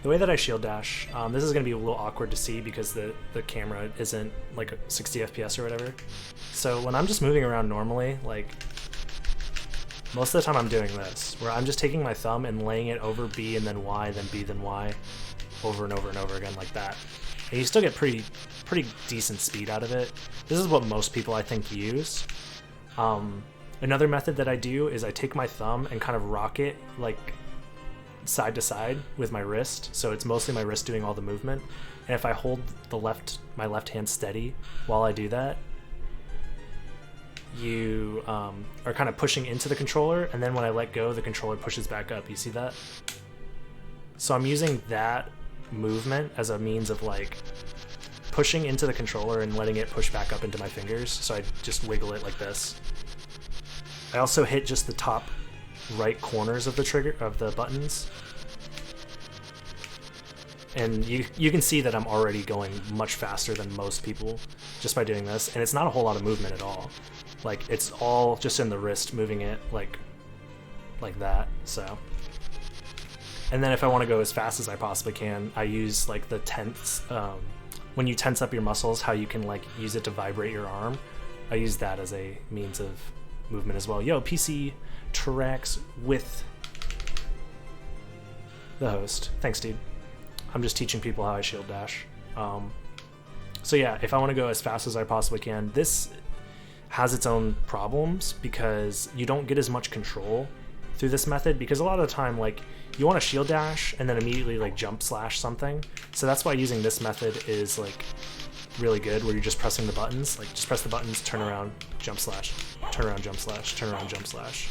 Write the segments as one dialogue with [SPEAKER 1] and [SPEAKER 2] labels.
[SPEAKER 1] The way that I shield dash, this is going to be a little awkward to see because the camera isn't like 60 FPS or whatever. So when I'm just moving around normally, like most of the time I'm doing this, where I'm just taking my thumb and laying it over B and then Y, then B, then Y, over and over and over again like that. And you still get pretty decent speed out of it. This is what most people I think use. Another method that I do is I take my thumb and kind of rock it like side to side with my wrist, so it's mostly my wrist doing all the movement. And if I hold my left hand steady while I do that, you are kind of pushing into the controller, and then when I let go, the controller pushes back up. You see that? So I'm using that movement as a means of like pushing into the controller and letting it push back up into my fingers. So I just wiggle it like this. I also hit just the top right corners of the trigger of the buttons, and you can see that I'm already going much faster than most people just by doing this, and it's not a whole lot of movement at all. Like it's all just in the wrist moving it like that. So, and then if I want to go as fast as I possibly can, I use like the tense when you tense up your muscles, how you can like use it to vibrate your arm. I use that as a means of movement as well. Yo, PC tracks with the host. Thanks, dude. I'm just teaching people how I shield dash. So yeah, if I want to go as fast as I possibly can, this has its own problems because you don't get as much control through this method, because a lot of the time like you want to shield dash and then immediately like jump slash something. So that's why using this method is like really good, where you're just pressing the buttons, like just press the buttons, turn around, jump slash, turn around, jump slash, turn around, jump slash.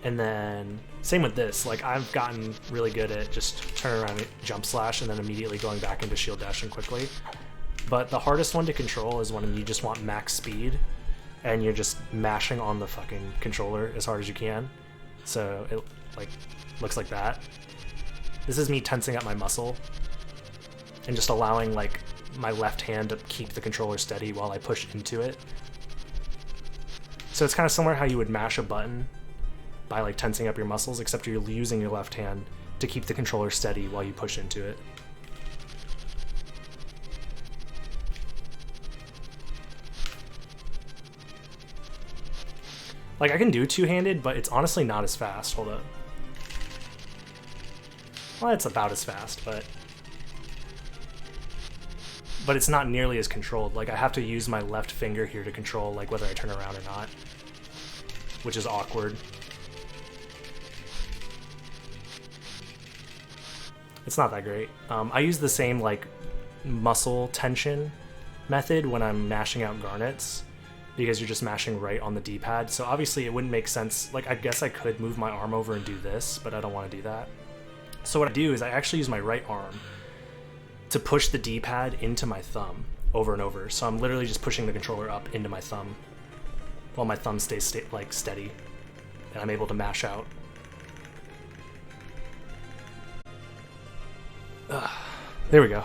[SPEAKER 1] And then same with this, like I've gotten really good at just turn around, jump slash, and then immediately going back into shield dashing quickly. But the hardest one to control is when you just want max speed and you're just mashing on the fucking controller as hard as you can. So it like looks like that. This is me tensing up my muscle and just allowing like my left hand to keep the controller steady while I push into it. So it's kind of similar how you would mash a button by like tensing up your muscles, except you're using your left hand to keep the controller steady while you push into it. Like I can do two-handed, but it's honestly not as fast. Hold up. Well, it's about as fast, but it's not nearly as controlled. Like I have to use my left finger here to control like whether I turn around or not, which is awkward. It's not that great. I use the same like muscle tension method when I'm mashing out garnets, because you're just mashing right on the D-pad. So obviously it wouldn't make sense. Like I guess I could move my arm over and do this, but I don't want to do that. So what I do is I actually use my right arm to push the D-pad into my thumb over and over. So I'm literally just pushing the controller up into my thumb while my thumb stays like steady, and I'm able to mash out. There we go.